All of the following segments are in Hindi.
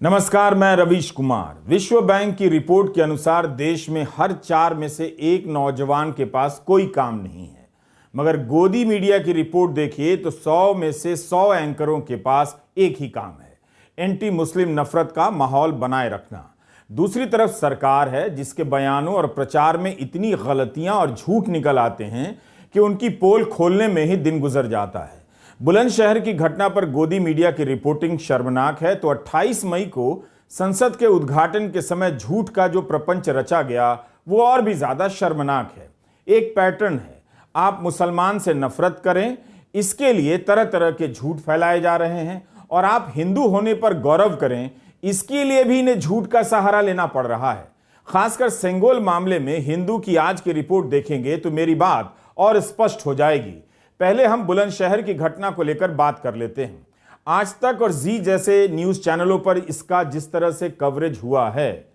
नमस्कार, मैं रवीश कुमार। विश्व बैंक की रिपोर्ट के अनुसार देश में हर 4 में से एक नौजवान के पास कोई काम नहीं है। मगर गोदी मीडिया की रिपोर्ट देखिए तो 100 में से 100 एंकरों के पास एक ही काम है, एंटी मुस्लिम नफरत का माहौल बनाए रखना। दूसरी तरफ सरकार है जिसके बयानों और प्रचार में इतनी गलतियां और झूठ निकल आते हैं कि उनकी पोल खोलने में ही दिन गुजर जाता है। बुलंदशहर की घटना पर गोदी मीडिया की रिपोर्टिंग शर्मनाक है तो 28 मई को संसद के उद्घाटन के समय झूठ का जो प्रपंच रचा गया वो और भी ज्यादा शर्मनाक है। एक पैटर्न है, आप मुसलमान से नफरत करें, इसके लिए तरह तरह के झूठ फैलाए जा रहे हैं, और आप हिंदू होने पर गौरव करें, इसके लिए भी इन्हें झूठ का सहारा लेना पड़ रहा है। खासकर सेंगोल मामले में हिंदू की आज की रिपोर्ट देखेंगे तो मेरी बात और स्पष्ट हो जाएगी। पहले हम बुलंदशहर की घटना को लेकर बात कर लेते हैं। आज तक और जी जैसे न्यूज चैनलों पर इसका जिस तरह से कवरेज हुआ है,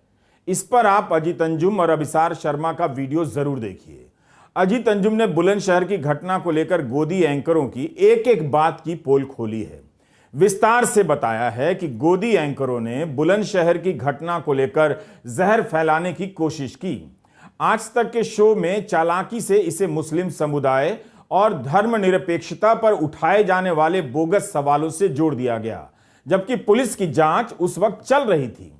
इस पर आप अजीत अंजुम और अभिसार शर्मा का वीडियो जरूर देखिए। अजीत अंजुम ने बुलंदशहर की घटना को लेकर गोदी एंकरों की एक एक बात की पोल खोली है, विस्तार से बताया है कि गोदी एंकरों ने बुलंदशहर की घटना को लेकर जहर फैलाने की कोशिश की। आज तक के शो में चालाकी से इसे मुस्लिम समुदाय और धर्मनिरपेक्षता पर उठाए जाने वाले बोगस सवालों से जोड़ दिया गया, जबकि पुलिस की जांच उस वक्त चल रही थी।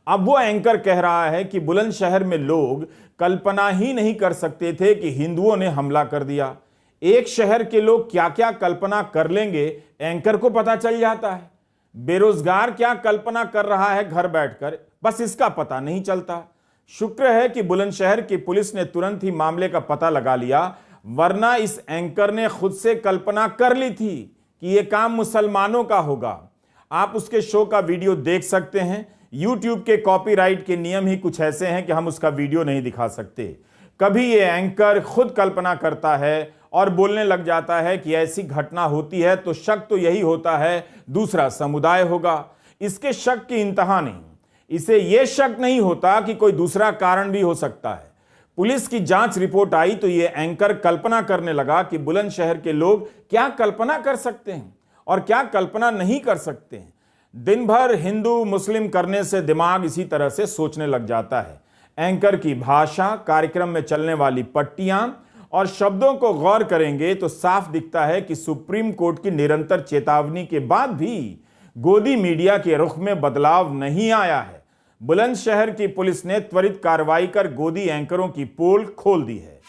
अब वो एंकर कह रहा है कि बुलंदशहर में लोग कल्पना ही नहीं कर सकते थे कि हिंदुओं ने हमला कर दिया। एक शहर के लोग क्या क्या कल्पना कर लेंगे एंकर को पता चल जाता है। बेरोजगार क्या कल्पना कर रहा है घर बैठकर, बस इसका पता नहीं चलता। शुक्र है कि बुलंदशहर की पुलिस ने तुरंत ही मामले का पता लगा लिया, वरना इस एंकर ने खुद से कल्पना कर ली थी कि यह काम मुसलमानों का होगा। आप उसके शो का वीडियो देख सकते हैं। यूट्यूब के कॉपीराइट के नियम ही कुछ ऐसे हैं कि हम उसका वीडियो नहीं दिखा सकते। कभी ये एंकर खुद कल्पना करता है और बोलने लग जाता है कि ऐसी घटना होती है तो शक तो यही होता है दूसरा समुदाय होगा। इसके शक की इंतहा नहीं, इसे यह शक नहीं होता कि कोई दूसरा कारण भी हो सकता है। पुलिस की जांच रिपोर्ट आई तो यह एंकर कल्पना करने लगा कि बुलंदशहर के लोग क्या कल्पना कर सकते हैं और क्या कल्पना नहीं कर सकते हैं। दिन भर हिंदू मुस्लिम करने से दिमाग इसी तरह से सोचने लग जाता है। एंकर की भाषा, कार्यक्रम में चलने वाली पट्टियां और शब्दों को गौर करेंगे तो साफ दिखता है कि सुप्रीम कोर्ट की निरंतर चेतावनी के बाद भी गोदी मीडिया के रुख में बदलाव नहीं आया है। बुलंदशहर की पुलिस ने त्वरित कार्रवाई कर गोदी एंकरों की पोल खोल दी है।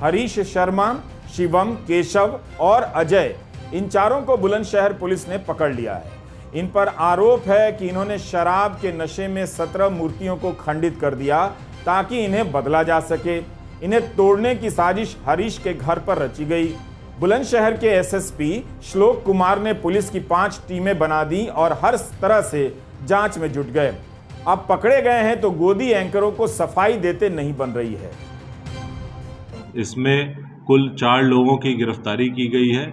हरीश शर्मा, शिवम, केशव और अजय, इन चारों को बुलंदशहर पुलिस ने पकड़ लिया है। इन पर आरोप है कि इन्होंने शराब के नशे में 17 मूर्तियों को खंडित कर दिया ताकि इन्हें बदला जा सके। इन्हें तोड़ने की साजिश हरीश के घर पर रची गई। बुलंदशहर के एसएसपी श्लोक कुमार ने पुलिस की 5 टीमें बना दी और हर तरह से जांच में जुट गए। अब पकड़े गए हैं तो गोदी एंकरों को सफाई देते नहीं बन रही है। इसमें कुल 4 लोगों की गिरफ्तारी की गई है,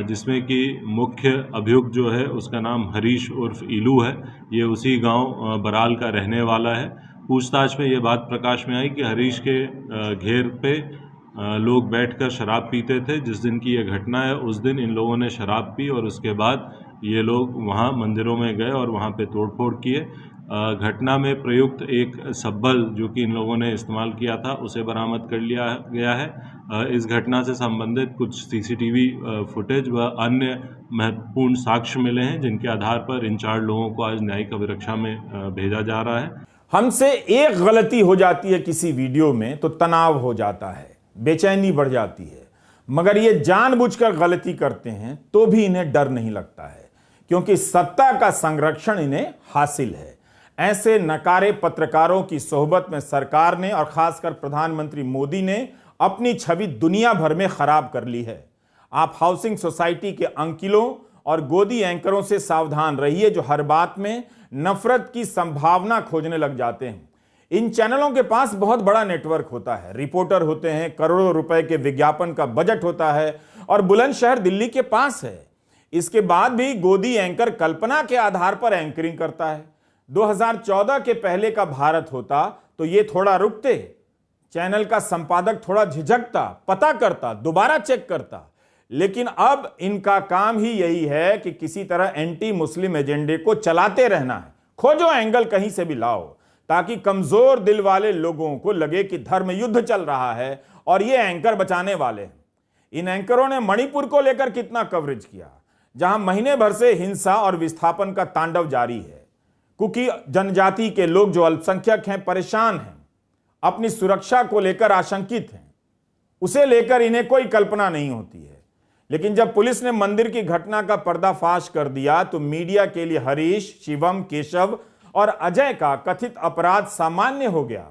जिसमें कि मुख्य अभियुक्त जो है उसका नाम हरीश उर्फ इलू है। ये उसी गांव बराल का रहने वाला है। पूछताछ में ये बात प्रकाश में आई कि हरीश के घेर पे लोग बैठकर शराब पीते थे। जिस दिन की ये घटना है उस दिन इन लोगों ने शराब पी और उसके बाद ये लोग वहाँ मंदिरों में गए और वहाँ पे तोड़फोड़ किए। घटना में प्रयुक्त एक सब्बल जो कि इन लोगों ने इस्तेमाल किया था उसे बरामद कर लिया गया है। इस घटना से संबंधित कुछ सीसीटीवी फुटेज व अन्य महत्वपूर्ण साक्ष्य मिले हैं, जिनके आधार पर इन 4 लोगों को आज न्यायिक अभिरक्षा में भेजा जा रहा है। हमसे एक गलती हो जाती है किसी वीडियो में तो तनाव हो जाता है, बेचैनी बढ़ जाती है, मगर ये जानबूझकर गलती करते हैं तो भी इन्हें डर नहीं लगता है, क्योंकि सत्ता का संरक्षण इन्हें हासिल है। ऐसे नकारे पत्रकारों की सोहबत में सरकार ने और खासकर प्रधानमंत्री मोदी ने अपनी छवि दुनिया भर में खराब कर ली है। आप हाउसिंग सोसाइटी के अंकिलों और गोदी एंकरों से सावधान रहिए जो हर बात में नफरत की संभावना खोजने लग जाते हैं। इन चैनलों के पास बहुत बड़ा नेटवर्क होता है, रिपोर्टर होते हैं, करोड़ों रुपए के विज्ञापन का बजट होता है और बुलंदशहर दिल्ली के पास है। इसके बाद भी गोदी एंकर कल्पना के आधार पर एंकरिंग करता है। 2014 के पहले का भारत होता तो ये थोड़ा रुकते, चैनल का संपादक थोड़ा झिझकता, पता करता, दोबारा चेक करता, लेकिन अब इनका काम ही यही है कि किसी तरह एंटी मुस्लिम एजेंडे को चलाते रहना है। खोजो एंगल कहीं से भी लाओ, ताकि कमजोर दिल वाले लोगों को लगे कि धर्म युद्ध चल रहा है और ये एंकर बचाने वाले हैं। इन एंकरों ने मणिपुर को लेकर कितना कवरेज किया, जहां महीने भर से हिंसा और विस्थापन का तांडव जारी है। कुकी जनजाति के लोग जो अल्पसंख्यक हैं, परेशान हैं, अपनी सुरक्षा को लेकर आशंकित हैं। उसे लेकर इन्हें कोई कल्पना नहीं होती है। लेकिन जब पुलिस ने मंदिर की घटना का पर्दाफाश कर दिया तो मीडिया के लिए हरीश, शिवम, केशव और अजय का कथित अपराध सामान्य हो गया।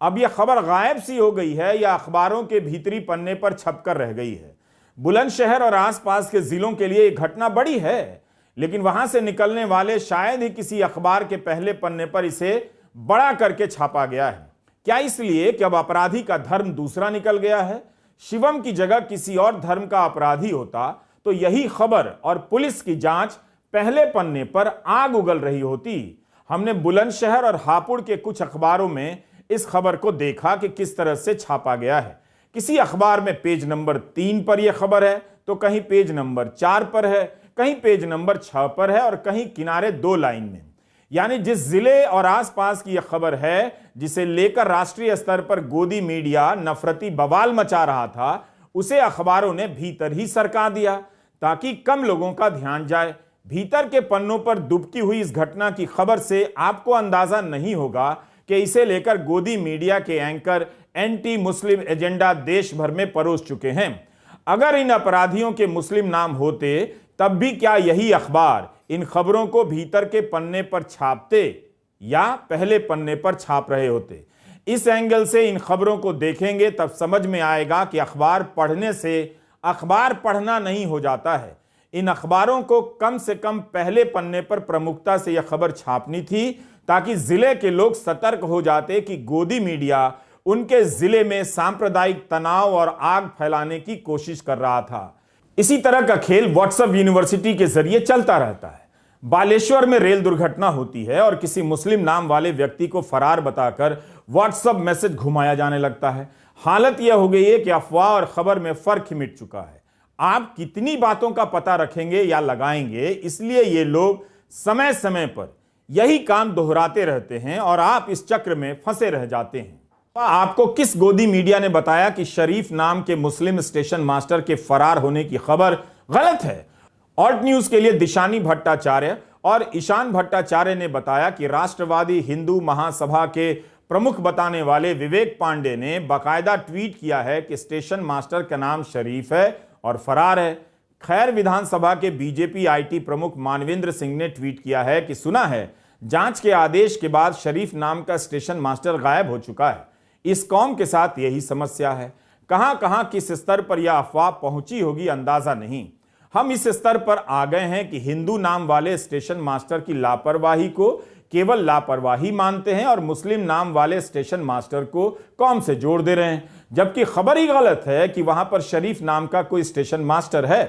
अब यह खबर गायब सी हो गई है या अखबारों के भीतरी पन्ने पर छपकर रह गई है। बुलंदशहर और आसपास के जिलों के लिए यह घटना बड़ी है, लेकिन वहां से निकलने वाले शायद ही किसी अखबार के पहले पन्ने पर इसे बड़ा करके छापा गया है। क्या इसलिए कि अब अपराधी का धर्म दूसरा निकल गया है? शिवम की जगह किसी और धर्म का अपराधी होता तो यही खबर और पुलिस की जांच पहले पन्ने पर आग उगल रही होती। हमने बुलंदशहर और हापुड़ के कुछ अखबारों में इस खबर को देखा कि किस तरह से छापा गया है। किसी अखबार में पेज नंबर 3 पर यह खबर है, तो कहीं पेज नंबर 4 पर है, कहीं पेज नंबर 6 पर है और कहीं किनारे 2 लाइन में। यानी जिस जिले और आसपास की यह खबर है, जिसे लेकर राष्ट्रीय स्तर पर गोदी मीडिया नफरती बवाल मचा रहा था, उसे अखबारों ने भीतर ही सरका दिया ताकि कम लोगों का ध्यान जाए। भीतर के पन्नों पर दुबकी हुई इस घटना की खबर से आपको अंदाजा नहीं होगा कि इसे लेकर गोदी मीडिया के एंकर एंटी मुस्लिम एजेंडा देश भर में परोस चुके हैं। अगर इन अपराधियों के मुस्लिम नाम होते तब भी क्या यही अखबार इन खबरों को भीतर के पन्ने पर छापते या पहले पन्ने पर छाप रहे होते? इस एंगल से इन खबरों को देखेंगे तब समझ में आएगा कि अखबार पढ़ने से अखबार पढ़ना नहीं हो जाता है। इन अखबारों को कम से कम पहले पन्ने पर प्रमुखता से यह खबर छापनी थी, ताकि जिले के लोग सतर्क हो जाते कि गोदी मीडिया उनके जिले में सांप्रदायिक तनाव और आग फैलाने की कोशिश कर रहा था। इसी तरह का खेल व्हाट्सएप यूनिवर्सिटी के जरिए चलता रहता है। बालेश्वर में रेल दुर्घटना होती है और किसी मुस्लिम नाम वाले व्यक्ति को फरार बताकर व्हाट्सएप मैसेज घुमाया जाने लगता है। हालत यह हो गई है कि अफवाह और खबर में फर्क मिट चुका है। आप कितनी बातों का पता रखेंगे या लगाएंगे, इसलिए ये लोग समय समय पर यही काम दोहराते रहते हैं और आप इस चक्र में फंसे रह जाते हैं। आपको किस गोदी मीडिया ने बताया कि शरीफ नाम के मुस्लिम स्टेशन मास्टर के फरार होने की खबर गलत है? ऑल्ट न्यूज के लिए दिशानी भट्टाचार्य और ईशान भट्टाचार्य ने बताया कि राष्ट्रवादी हिंदू महासभा के प्रमुख बताने वाले विवेक पांडे ने बाकायदा ट्वीट किया है कि स्टेशन मास्टर का नाम शरीफ है और फरार है। खैर विधानसभा के बीजेपी आईटी प्रमुख मानवेंद्र सिंह ने ट्वीट किया है कि सुना है जांच के आदेश के बाद शरीफ नाम का स्टेशन मास्टर गायब हो चुका है। इस कौम के साथ यही समस्या है। कहां कहां किस स्तर पर यह अफवाह पहुंची होगी अंदाजा नहीं। हम इस स्तर पर आ गए हैं कि हिंदू नाम वाले स्टेशन मास्टर की लापरवाही को केवल लापरवाही मानते हैं और मुस्लिम नाम वाले स्टेशन मास्टर को कौम से जोड़ दे रहे हैं, जबकि खबर ही गलत है कि वहां पर शरीफ नाम का कोई स्टेशन मास्टर है।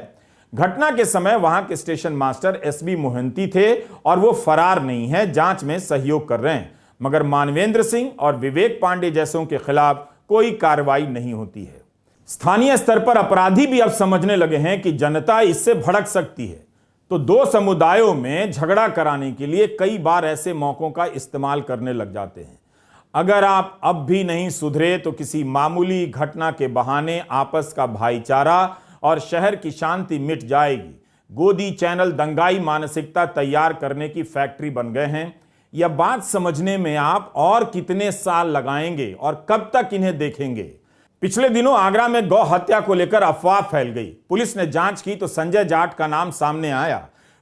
घटना के समय वहां के स्टेशन मास्टर एसबी मोहंती थे और वो फरार नहीं है, जांच में सहयोग कर रहे हैं। मगर मानवेंद्र सिंह और विवेक पांडे जैसों के खिलाफ कोई कार्रवाई नहीं होती है। स्थानीय स्तर पर अपराधी भी अब समझने लगे हैं कि जनता इससे भड़क सकती है, तो दो समुदायों में झगड़ा कराने के लिए कई बार ऐसे मौकों का इस्तेमाल करने लग जाते हैं। अगर आप अब भी नहीं सुधरे तो किसी मामूली घटना के बहाने आपस का भाईचारा और शहर की शांति मिट जाएगी। गोदी चैनल दंगाई मानसिकता तैयार करने की फैक्ट्री बन गए हैं। यह बात समझने में आप और कितने साल लगाएंगे और कब तक इन्हें देखेंगे? पिछले दिनों आगरा में गौ हत्या को लेकर अफवाह फैल गई। पुलिस ने जांच की तो संजय जाट का नाम सामने आया।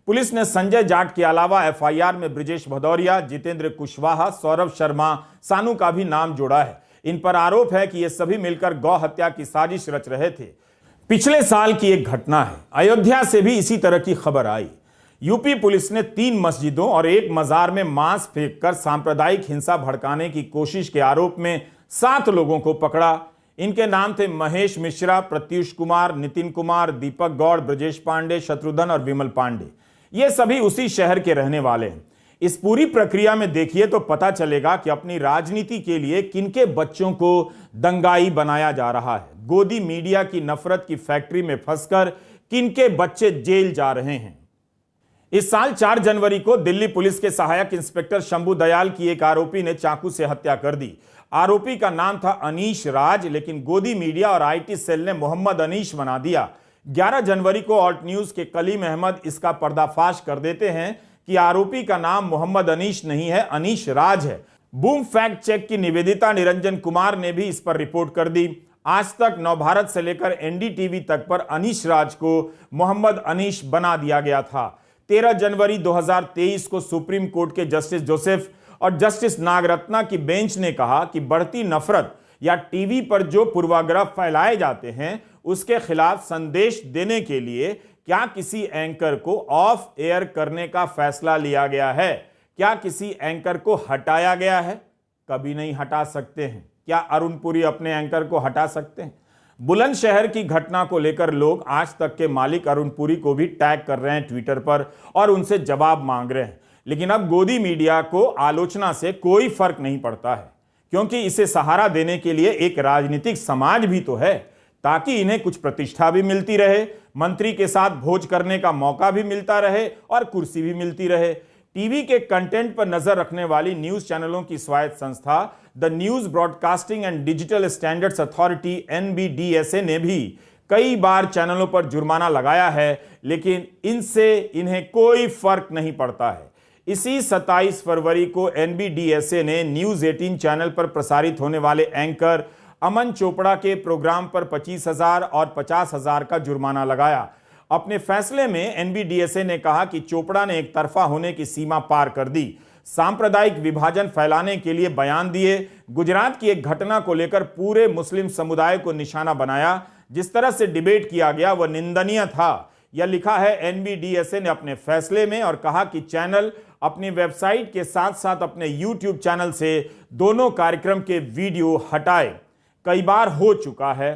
पुलिस ने संजय जाट के अलावा एफआईआर में ब्रिजेश भदौरिया, जितेंद्र कुशवाहा, सौरभ शर्मा, सानू का भी नाम जोड़ा है। इन पर आरोप है कि ये सभी मिलकर गौ हत्या की साजिश रच रहे थे। पिछले साल की एक घटना है, अयोध्या से भी इसी तरह की खबर आई। यूपी पुलिस ने 3 मस्जिदों और एक मजार में मांस फेंककर सांप्रदायिक हिंसा भड़काने की कोशिश के आरोप में 7 लोगों को पकड़ा। इनके नाम थे महेश मिश्रा, प्रत्युष कुमार, नितिन कुमार, दीपक गौड़, ब्रजेश पांडे, शत्रुघ्न और विमल पांडे। ये सभी उसी शहर के रहने वाले हैं। इस पूरी प्रक्रिया में देखिए तो पता चलेगा कि अपनी राजनीति के लिए किनके बच्चों को दंगाई बनाया जा रहा है। गोदी मीडिया की नफरत की फैक्ट्री में फंसकर किनके बच्चे जेल जा रहे हैं। इस साल 4 जनवरी को दिल्ली पुलिस के सहायक इंस्पेक्टर शंभू दयाल की एक आरोपी ने चाकू से हत्या कर दी। आरोपी का नाम था अनीश राज, लेकिन गोदी मीडिया और आईटी सेल ने मोहम्मद अनीश बना दिया। 11 जनवरी को ऑल्ट न्यूज के कलीम अहमद इसका पर्दाफाश कर देते हैं कि आरोपी का नाम मोहम्मद अनीश नहीं है, अनीश राज है। बूम फैक्ट चेक की निवेदिता निरंजन कुमार ने भी इस पर रिपोर्ट कर दी। आज तक नवभारत से लेकर एनडीटीवी तक पर अनीश राज को मोहम्मद अनीश बना दिया गया था। 13 जनवरी 2023 को सुप्रीम कोर्ट के जस्टिस जोसेफ और जस्टिस नागरत्ना की बेंच ने कहा कि बढ़ती नफरत या टीवी पर जो पूर्वाग्रह फैलाए जाते हैं उसके खिलाफ संदेश देने के लिए क्या किसी एंकर को ऑफ एयर करने का फैसला लिया गया है? क्या किसी एंकर को हटाया गया है? कभी नहीं हटा सकते हैं। क्या अरुण पुरी अपने एंकर को हटा सकते हैं? बुलंदशहर की घटना को लेकर लोग आज तक के मालिक अरुण पुरी को भी टैग कर रहे हैं ट्विटर पर और उनसे जवाब मांग रहे हैं। लेकिन अब गोदी मीडिया को आलोचना से कोई फर्क नहीं पड़ता है, क्योंकि इसे सहारा देने के लिए एक राजनीतिक समाज भी तो है, ताकि इन्हें कुछ प्रतिष्ठा भी मिलती रहे, मंत्री के साथ भोज करने का मौका भी मिलता रहे और कुर्सी भी मिलती रहे। टीवी के कंटेंट पर नजर रखने वाली न्यूज चैनलों की स्वायत्त संस्था the news broadcasting and digital standards authority NBDSA ने भी कई बार चैनलों पर जुर्माना लगाया है, लेकिन इनसे इन्हें कोई फर्क नहीं पड़ता है। इसी 27 फरवरी को NBDSA ने न्यूज 18 चैनल पर प्रसारित होने वाले एंकर अमन चोपड़ा के प्रोग्राम पर 25,000 और 50,000 का जुर्माना लगाया। अपने फैसले में NBDSA ने कहा कि चोपड़ा ने एक तरफा होने की सीमा पार कर दी, सांप्रदायिक विभाजन फैलाने के लिए बयान दिए, गुजरात की एक घटना को लेकर पूरे मुस्लिम समुदाय को निशाना बनाया। जिस तरह से डिबेट किया गया वह निंदनीय था। यह लिखा है NBDSA ने अपने फैसले में और कहा कि चैनल अपनी वेबसाइट के साथ साथ अपने YouTube चैनल से दोनों कार्यक्रम के वीडियो हटाए। कई बार हो चुका है।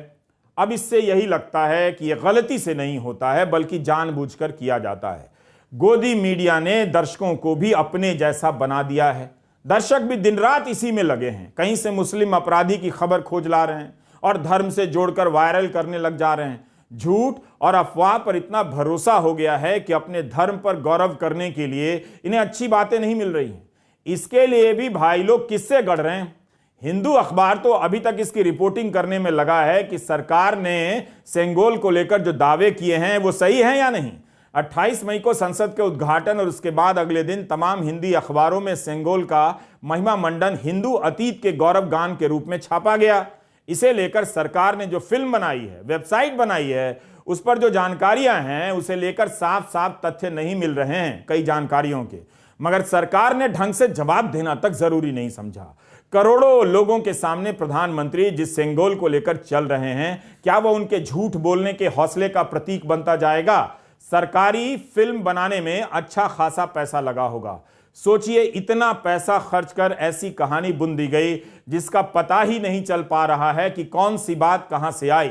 अब इससे यही लगता है कि यह गलती से नहीं होता है, बल्कि जानबूझकर किया जाता है। गोदी मीडिया ने दर्शकों को भी अपने जैसा बना दिया है। दर्शक भी दिन रात इसी में लगे हैं। कहीं से मुस्लिम अपराधी की खबर खोज ला रहे हैं और धर्म से जोड़कर वायरल करने लग जा रहे हैं। झूठ और अफवाह पर इतना भरोसा हो गया है कि अपने धर्म पर गौरव करने के लिए इन्हें अच्छी बातें नहीं मिल रही हैं। इसके लिए भी भाई लोग किससे गढ़ रहे हैं? हिंदू अखबार तो अभी तक इसकी रिपोर्टिंग करने में लगा है कि सरकार ने सेंगोल को लेकर जो दावे किए हैं वो सही हैं या नहीं। 28 मई को संसद के उद्घाटन और उसके बाद अगले दिन तमाम हिंदी अखबारों में सेंगोल का महिमा मंडन हिंदू अतीत के गौरव गान के रूप में छापा गया। इसे लेकर सरकार ने जो फिल्म बनाई है, वेबसाइट बनाई है, उस पर जो जानकारियां हैं उसे लेकर साफ साफ तथ्य नहीं मिल रहे हैं कई जानकारियों के, मगर सरकार ने ढंग से जवाब देना तक जरूरी नहीं समझा। करोड़ों लोगों के सामने प्रधानमंत्री जिस सेंगोल को लेकर चल रहे हैं, क्या वह उनके झूठ बोलने के हौसले का प्रतीक बनता जाएगा? सरकारी फिल्म बनाने में अच्छा खासा पैसा लगा होगा। सोचिए, इतना पैसा खर्च कर ऐसी कहानी बुन दी गई जिसका पता ही नहीं चल पा रहा है कि कौन सी बात कहां से आई।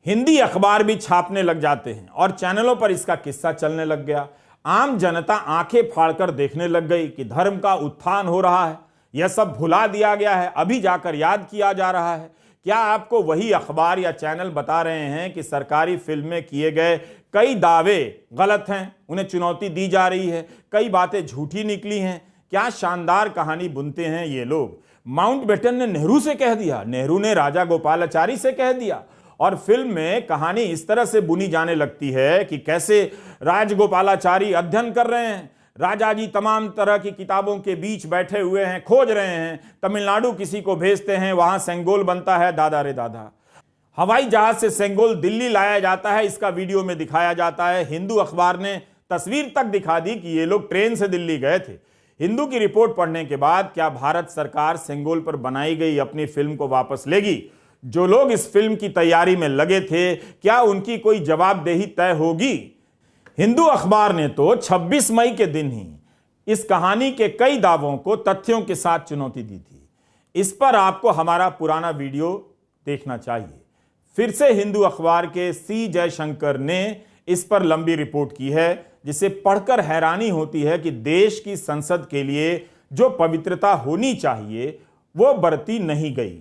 हिंदी अखबार भी छापने लग जाते हैं और चैनलों पर इसका किस्सा चलने लग गया। आम जनता आंखें फाड़कर देखने लग गई कि धर्म का उत्थान हो रहा है। यह सब भुला दिया गया है, अभी जाकर याद किया जा रहा है। क्या आपको वही अखबार या चैनल बता रहे हैं कि सरकारी फिल्म में किए गए कई दावे गलत हैं, उन्हें चुनौती दी जा रही है, कई बातें झूठी निकली हैं? क्या शानदार कहानी बुनते हैं ये लोग। माउंटबेटन ने नेहरू से कह दिया, नेहरू ने राजा गोपालाचारी से कह दिया, और फिल्म में कहानी इस तरह से बुनी जाने लगती है कि कैसे राजगोपालाचारी अध्ययन कर रहे हैं, राजा जी तमाम तरह की किताबों के बीच बैठे हुए हैं, खोज रहे हैं, तमिलनाडु किसी को भेजते हैं, वहां सेंगोल बनता है। दादा रे दादा, हवाई जहाज से सेंगोल दिल्ली लाया जाता है, इसका वीडियो में दिखाया जाता है। हिंदू अखबार ने तस्वीर तक दिखा दी कि ये लोग ट्रेन से दिल्ली गए थे। हिंदू की रिपोर्ट पढ़ने के बाद क्या भारत सरकार सेंगोल पर बनाई गई अपनी फिल्म को वापस लेगी? जो लोग इस फिल्म की तैयारी में लगे थे, क्या उनकी कोई जवाबदेही तय होगी? हिंदू अखबार ने तो 26 मई के दिन ही इस कहानी के कई दावों को तथ्यों के साथ चुनौती दी थी। इस पर आपको हमारा पुराना वीडियो देखना चाहिए। फिर से हिंदू अखबार के C जयशंकर ने इस पर लंबी रिपोर्ट की है, जिसे पढ़कर हैरानी होती है कि देश की संसद के लिए जो पवित्रता होनी चाहिए वो बरती नहीं गई।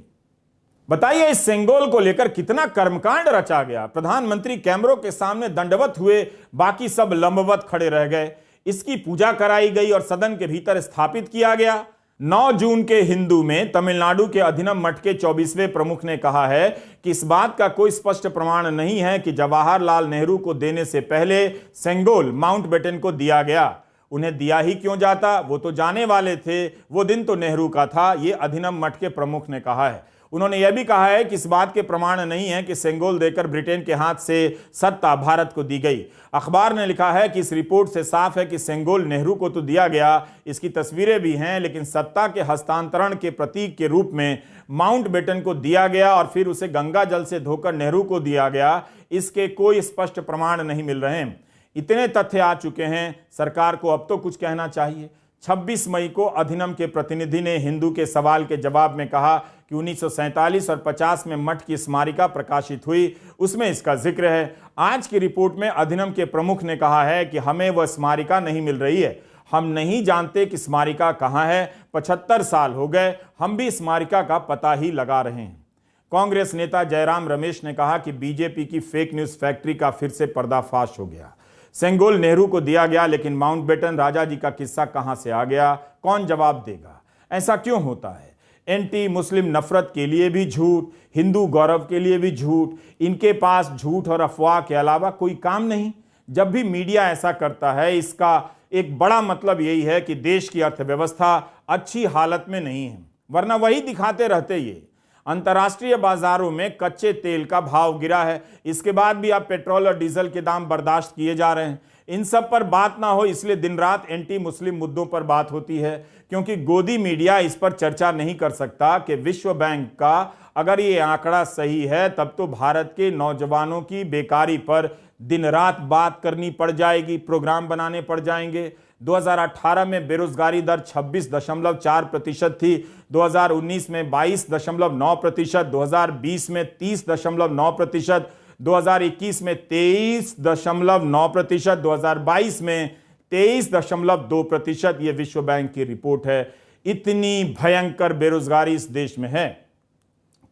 बताइए इस सेंगोल को लेकर कितना कर्मकांड रचा गया। प्रधानमंत्री कैमरों के सामने दंडवत हुए, बाकी सब लंबवत खड़े रह गए। इसकी पूजा कराई गई और सदन के भीतर स्थापित किया गया। 9 जून के हिंदू में तमिलनाडु के अधिनम मठ के 24वें प्रमुख ने कहा है कि इस बात का कोई स्पष्ट प्रमाण नहीं है कि जवाहरलाल नेहरू को देने से पहले सेंगोल माउंटबेटन को दिया गया। उन्हें दिया ही क्यों जाता, वो तो जाने वाले थे, वो दिन तो नेहरू का था, ये अधिनम मठ के प्रमुख ने कहा है। उन्होंने यह भी कहा है कि इस बात के प्रमाण नहीं है कि सेंगोल देकर ब्रिटेन के हाथ से सत्ता भारत को दी गई। अखबार ने लिखा है कि इस रिपोर्ट से साफ है कि सेंगोल नेहरू को तो दिया गया, इसकी तस्वीरें भी हैं, लेकिन सत्ता के हस्तांतरण के प्रतीक के रूप में माउंटबेटन को दिया गया और फिर उसे गंगा जल से धोकर नेहरू को दिया गया, इसके कोई स्पष्ट प्रमाण नहीं मिल रहे हैं। इतने तथ्य आ चुके हैं, सरकार को अब तो कुछ कहना चाहिए। 26 मई को अधिनम के प्रतिनिधि ने हिंदू के सवाल के जवाब में कहा कि 1947 और 50 में मठ की स्मारिका प्रकाशित हुई, उसमें इसका जिक्र है। आज की रिपोर्ट में अधिनम के प्रमुख ने कहा है कि हमें वह स्मारिका नहीं मिल रही है, हम नहीं जानते कि स्मारिका कहाँ है। 75 साल हो गए, हम भी स्मारिका का पता ही लगा रहे हैं। कांग्रेस नेता जयराम रमेश ने कहा कि बीजेपी की फेक न्यूज फैक्ट्री का फिर से पर्दाफाश हो गया। सेंगोल नेहरू को दिया गया, लेकिन माउंटबेटन राजा जी का किस्सा कहां से आ गया, कौन जवाब देगा? ऐसा क्यों होता है? एंटी मुस्लिम नफरत के लिए भी झूठ, हिंदू गौरव के लिए भी झूठ, इनके पास झूठ और अफवाह के अलावा कोई काम नहीं। जब भी मीडिया ऐसा करता है, इसका एक बड़ा मतलब यही है कि देश की अर्थव्यवस्था अच्छी हालत में नहीं है, वरना वही दिखाते रहते। ये अंतर्राष्ट्रीय बाजारों में कच्चे तेल का भाव गिरा है, इसके बाद भी अब पेट्रोल और डीजल के दाम बर्दाश्त किए जा रहे हैं। इन सब पर बात ना हो, इसलिए दिन रात एंटी मुस्लिम मुद्दों पर बात होती है, क्योंकि गोदी मीडिया इस पर चर्चा नहीं कर सकता कि विश्व बैंक का अगर ये आंकड़ा सही है, तब तो भारत के नौजवानों की बेकारी पर दिन रात बात करनी पड़ जाएगी, प्रोग्राम बनाने पड़ जाएंगे। 2018 में बेरोजगारी दर 26.4% थी, 2019 में 22.9%, 2020 में 30.9%, 2021 में 23.9%, 2022 में 23.2%। ये विश्व बैंक की रिपोर्ट है। इतनी भयंकर बेरोजगारी इस देश में है।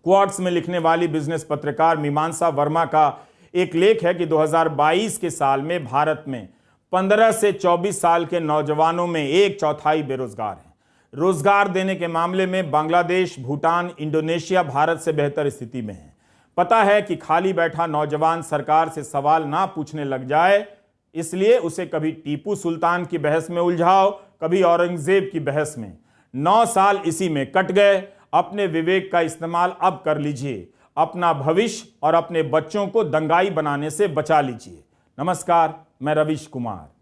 क्वार्ट्स में लिखने वाली बिजनेस पत्रकार मीमांसा वर्मा का एक लेख है कि 2022 के साल में भारत में 15 से 24 साल के नौजवानों में 1/4 बेरोजगार हैं। रोजगार देने के मामले में बांग्लादेश, भूटान, इंडोनेशिया भारत से बेहतर स्थिति में है। पता है कि खाली बैठा नौजवान सरकार से सवाल ना पूछने लग जाए, इसलिए उसे कभी टीपू सुल्तान की बहस में उलझाओ, कभी औरंगजेब की बहस में। 9 साल इसी में कट गए। अपने विवेक का इस्तेमाल अब कर लीजिए, अपना भविष्य और अपने बच्चों को दंगाई बनाने से बचा लीजिए। नमस्कार, मैं रवीश कुमार।